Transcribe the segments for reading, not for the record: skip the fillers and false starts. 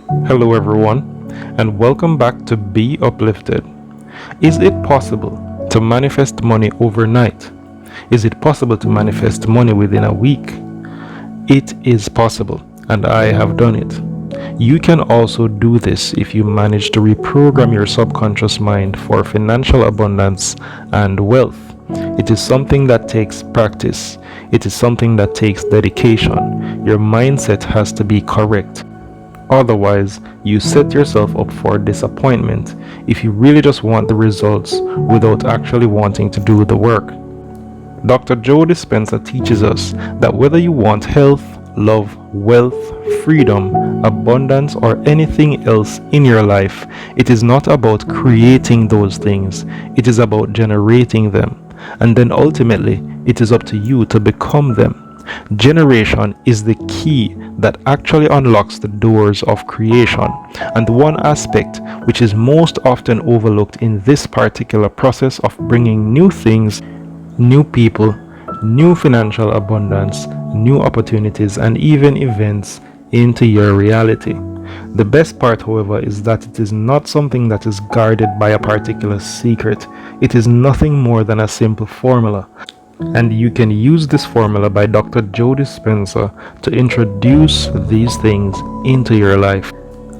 Hello, everyone, and welcome back to Be Uplifted. Is it possible to manifest money overnight? Is it possible to manifest money within a week? It is possible, and I have done it. You can also do this if you manage to reprogram your subconscious mind for financial abundance and wealth. It is something that takes practice. It is something that takes dedication. Your mindset has to be correct. Otherwise, you set yourself up for disappointment if you really just want the results without actually wanting to do the work. Dr. Joe Dispenza teaches us that whether you want health, love, wealth, freedom, abundance, or anything else in your life, it is not about creating those things. It is about generating them. And then ultimately, it is up to you to become them. Generation is the key that actually unlocks the doors of creation, and the one aspect which is most often overlooked in this particular process of bringing new things, new people, new financial abundance, new opportunities, and even events into your reality. The best part, however, is that it is not something that is guarded by a particular secret. It is nothing more than a simple formula. And you can use this formula by Dr. Joe Dispenza to introduce these things into your life.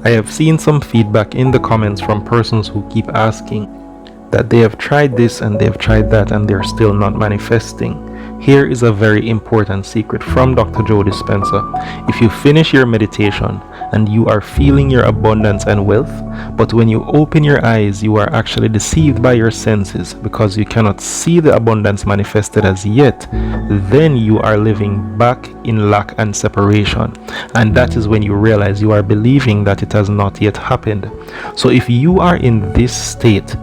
I have seen some feedback in the comments from persons who keep asking that they have tried this and they have tried that and they're still not manifesting. Here is a very important secret from Dr. Joe Dispenza. If you finish your meditation and you are feeling your abundance and wealth, but when you open your eyes, you are actually deceived by your senses because you cannot see the abundance manifested as yet, then you are living back in lack and separation. And that is when you realize you are believing that it has not yet happened. So if you are in this state,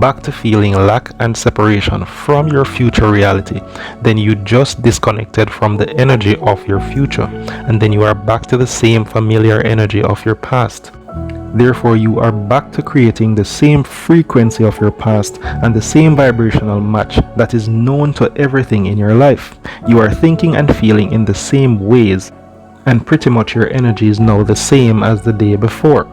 back to feeling lack and separation from your future reality, then you just disconnected from the energy of your future, and then you are back to the same familiar energy of your past. Therefore, you are back to creating the same frequency of your past and the same vibrational match that is known to everything in your life. You are thinking and feeling in the same ways, and pretty much your energy is now the same as the day before.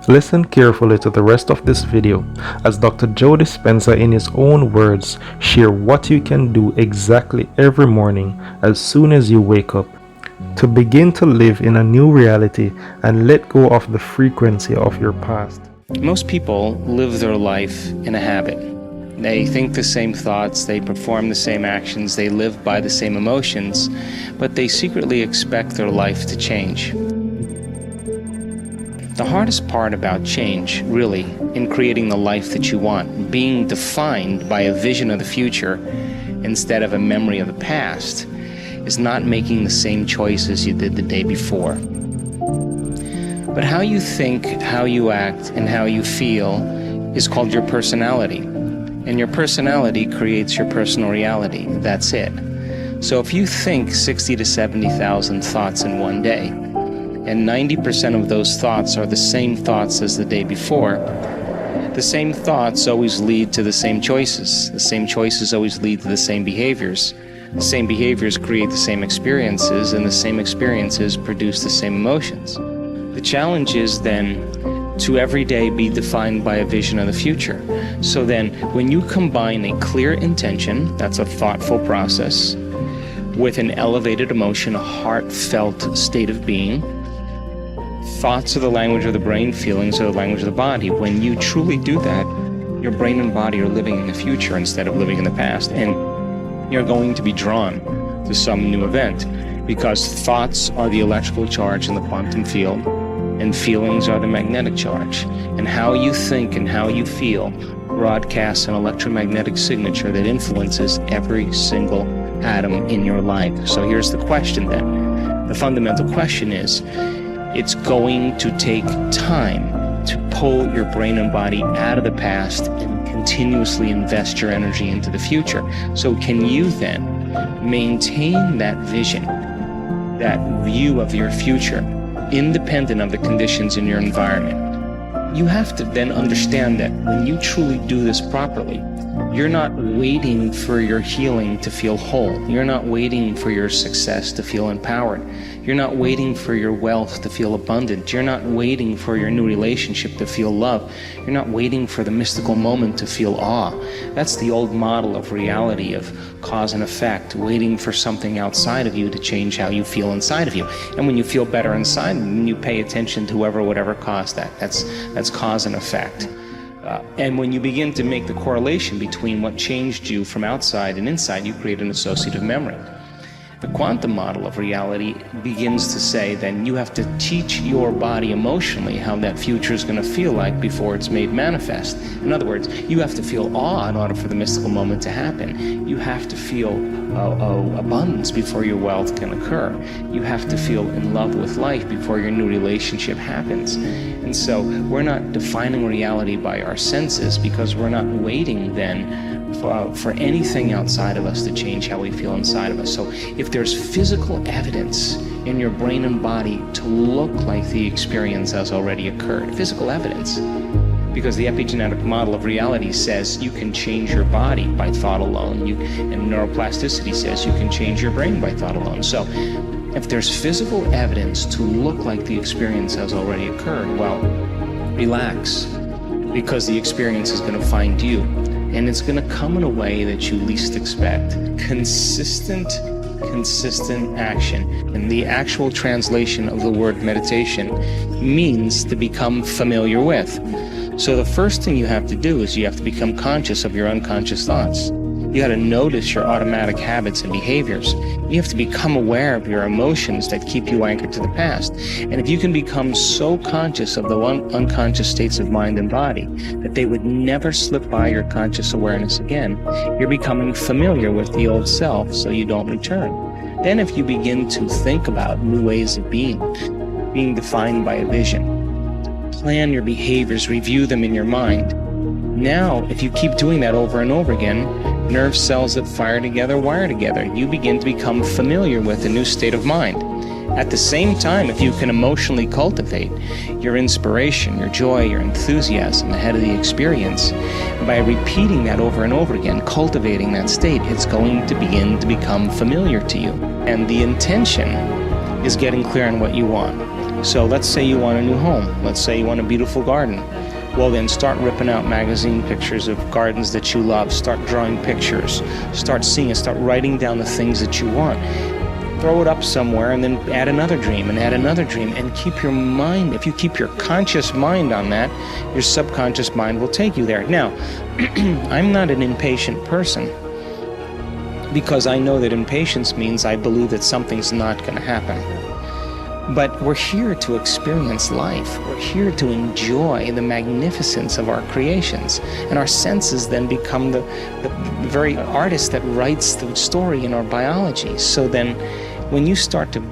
Listen carefully to the rest of this video as Dr. Joe Dispenza, in his own words, share what you can do exactly every morning as soon as you wake up to begin to live in a new reality and let go of the frequency of your past. Most people live their life in a habit. They think the same thoughts, they perform the same actions, they live by the same emotions, but they secretly expect their life to change. The hardest part about change, really, in creating the life that you want, being defined by a vision of the future instead of a memory of the past, is not making the same choices you did the day before. But how you think, how you act, and how you feel is called your personality. And your personality creates your personal reality. That's it. So if you think 60 to 70,000 thoughts in one day, and 90% of those thoughts are the same thoughts as the day before, the same thoughts always lead to the same choices. The same choices always lead to the same behaviors. The same behaviors create the same experiences, and the same experiences produce the same emotions. The challenge is then to every day be defined by a vision of the future. So then when you combine a clear intention, that's a thoughtful process, with an elevated emotion, a heartfelt state of being, thoughts are the language of the brain, feelings are the language of the body. When you truly do that, your brain and body are living in the future instead of living in the past, and you're going to be drawn to some new event because thoughts are the electrical charge in the quantum field and feelings are the magnetic charge. And how you think and how you feel broadcasts an electromagnetic signature that influences every single atom in your life. So here's the question then. The fundamental question is, it's going to take time to pull your brain and body out of the past and continuously invest your energy into the future. So can you then maintain that vision, that view of your future, independent of the conditions in your environment? You have to then understand that when you truly do this properly, you're not waiting for your healing to feel whole. You're not waiting for your success to feel empowered. You're not waiting for your wealth to feel abundant. You're not waiting for your new relationship to feel love. You're not waiting for the mystical moment to feel awe. That's the old model of reality, of cause and effect, waiting for something outside of you to change how you feel inside of you. And when you feel better inside, then you pay attention to whoever, whatever caused that. That's cause and effect. And when you begin to make the correlation between what changed you from outside and inside, you create an associative memory. The quantum model of reality begins to say then you have to teach your body emotionally how that future is going to feel like before it's made manifest. In other words, you have to feel awe in order for the mystical moment to happen. You have to feel abundance before your wealth can occur. You have to feel in love with life before your new relationship happens. And so we're not defining reality by our senses because we're not waiting then for anything outside of us to change how we feel inside of us. So if there's physical evidence in your brain and body to look like the experience has already occurred, physical evidence, because the epigenetic model of reality says you can change your body by thought alone, and neuroplasticity says you can change your brain by thought alone. So if there's physical evidence to look like the experience has already occurred, well, relax, because the experience is going to find you. And it's going to come in a way that you least expect. Consistent action. And the actual translation of the word meditation means to become familiar with. So the first thing you have to do is you have to become conscious of your unconscious thoughts. You got to notice your automatic habits and behaviors. You have to become aware of your emotions that keep you anchored to the past. And if you can become so conscious of the unconscious states of mind and body that they would never slip by your conscious awareness again, you're becoming familiar with the old self so you don't return. Then if you begin to think about new ways of being defined by a vision, plan your behaviors, review them in your mind. Now, if you keep doing that over and over again, nerve cells that fire together wire together. You begin to become familiar with a new state of mind. At the same time, if you can emotionally cultivate your inspiration, your joy, your enthusiasm ahead of the experience, by repeating that over and over again, cultivating that state, it's going to begin to become familiar to you. And the intention is getting clear on what you want. So let's say you want a new home. Let's say you want a beautiful garden. Well, then start ripping out magazine pictures of gardens that you love. Start drawing pictures. Start seeing it. Start writing down the things that you want. Throw it up somewhere and then add another dream and add another dream, and keep your mind. If you keep your conscious mind on that, your subconscious mind will take you there. Now, I'm not an impatient person because I know that impatience means I believe that something's not going to happen. But we're here to experience life. We're here to enjoy the magnificence of our creations. And our senses then become the very artist that writes the story in our biology. So then when you start to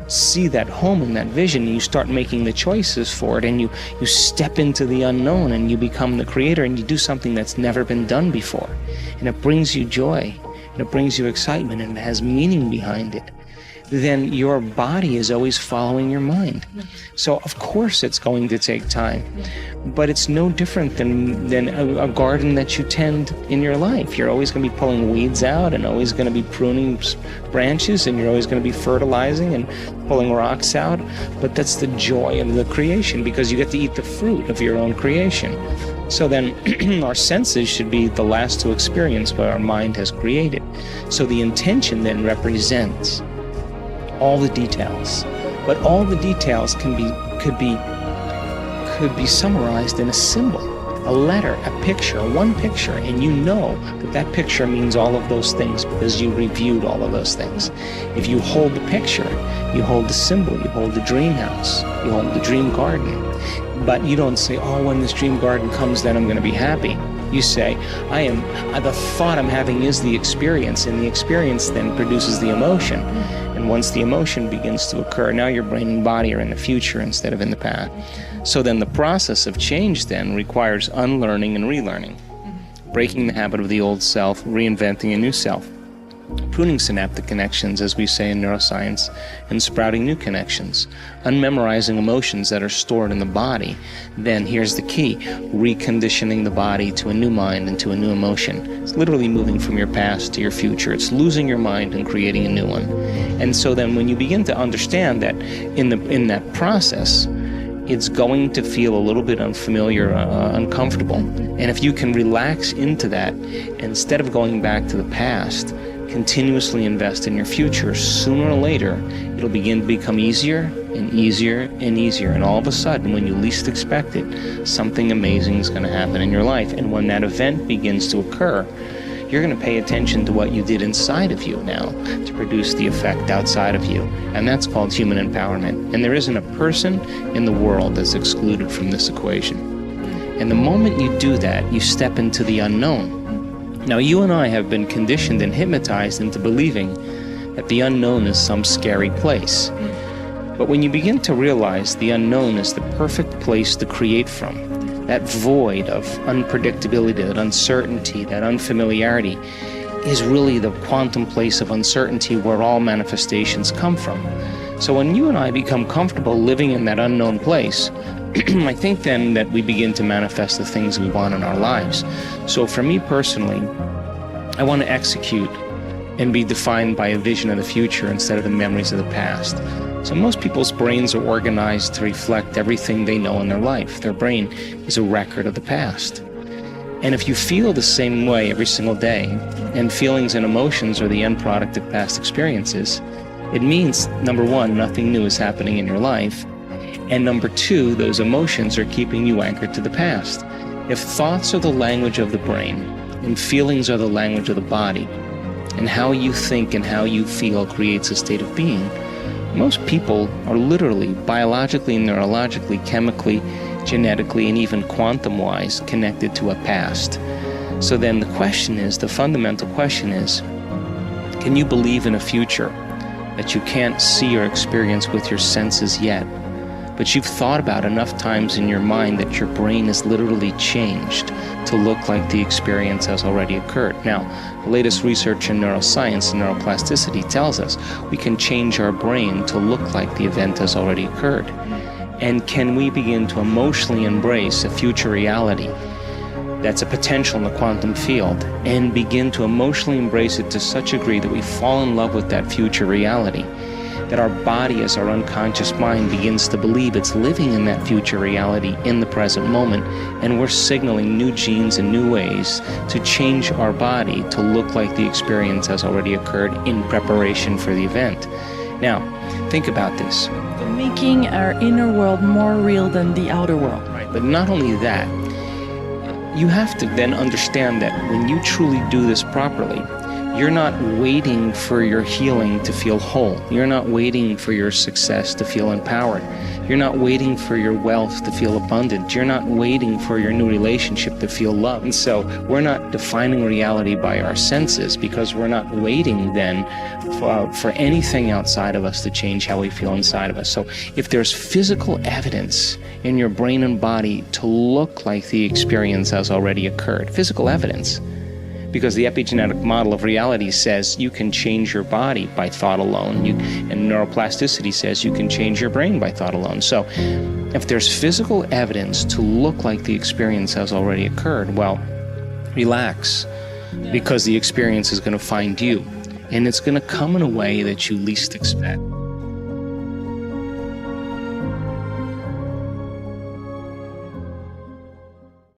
see that home and that vision, you start making the choices for it, and you step into the unknown and you become the creator, and you do something that's never been done before. And it brings you joy, and it brings you excitement, and it has meaning behind it. Then your body is always following your mind. So of course it's going to take time, but it's no different than a garden that you tend in your life. You're always going to be pulling weeds out and always going to be pruning branches, and you're always going to be fertilizing and pulling rocks out. But that's the joy of the creation, because you get to eat the fruit of your own creation. So then our senses should be the last to experience what our mind has created. So the intention then represents all the details, but all the details could be summarized in a symbol, a letter, a picture, one picture, and you know that that picture means all of those things because you reviewed all of those things. If you hold the picture, you hold the symbol, you hold the dream house, you hold the dream garden, but you don't say, oh, when this dream garden comes, then I'm going to be happy. You say, the thought I'm having is the experience, and the experience then produces the emotion. And once the emotion begins to occur, now your brain and body are in the future instead of in the past. So then the process of change then requires unlearning and relearning, breaking the habit of the old self, reinventing a new self. pruning synaptic connections, as we say in neuroscience, and sprouting new connections, unmemorizing emotions that are stored in the body. Then here's the key: reconditioning the body to a new mind and to a new emotion. It's literally moving from your past to your future. It's losing your mind and creating a new one. And so then when you begin to understand that in that process, it's going to feel a little bit unfamiliar, uncomfortable. And if you can relax into that, instead of going back to the past, continuously invest in your future, sooner or later, it'll begin to become easier and easier and easier. And all of a sudden, when you least expect it, something amazing is going to happen in your life. And when that event begins to occur, you're going to pay attention to what you did inside of you now to produce the effect outside of you. And that's called human empowerment. And there isn't a person in the world that's excluded from this equation. And the moment you do that, you step into the unknown. Now, you and I have been conditioned and hypnotized into believing that the unknown is some scary place. But when you begin to realize the unknown is the perfect place to create from, that void of unpredictability, that uncertainty, that unfamiliarity is really the quantum place of uncertainty where all manifestations come from. So when you and I become comfortable living in that unknown place, I think then that we begin to manifest the things we want in our lives. So for me personally, I want to execute and be defined by a vision of the future instead of the memories of the past. So most people's brains are organized to reflect everything they know in their life. Their brain is a record of the past. And if you feel the same way every single day, and feelings and emotions are the end product of past experiences, it means, number one, nothing new is happening in your life. And number two, those emotions are keeping you anchored to the past. If thoughts are the language of the brain, and feelings are the language of the body, and how you think and how you feel creates a state of being, most people are literally, biologically, neurologically, chemically, genetically, and even quantum-wise connected to a past. So then the question is, the fundamental question is, can you believe in a future that you can't see or experience with your senses yet, but you've thought about enough times in your mind that your brain is literally changed to look like the experience has already occurred? Now, the latest research in neuroscience and neuroplasticity tells us we can change our brain to look like the event has already occurred. And can we begin to emotionally embrace a future reality that's a potential in the quantum field and begin to emotionally embrace it to such a degree that we fall in love with that future reality, that our body as our unconscious mind begins to believe it's living in that future reality in the present moment, and we're signaling new genes and new ways to change our body to look like the experience has already occurred in preparation for the event. Now, think about this. Making our inner world more real than the outer world. Right, but not only that, you have to then understand that when you truly do this properly, you're not waiting for your healing to feel whole. You're not waiting for your success to feel empowered. You're not waiting for your wealth to feel abundant. You're not waiting for your new relationship to feel love. And so we're not defining reality by our senses, because we're not waiting then for anything outside of us to change how we feel inside of us. So if there's physical evidence in your brain and body to look like the experience has already occurred, physical evidence, because the epigenetic model of reality says you can change your body by thought alone, and neuroplasticity says you can change your brain by thought alone. So if there's physical evidence to look like the experience has already occurred, well, relax, because the experience is going to find you, and it's going to come in a way that you least expect.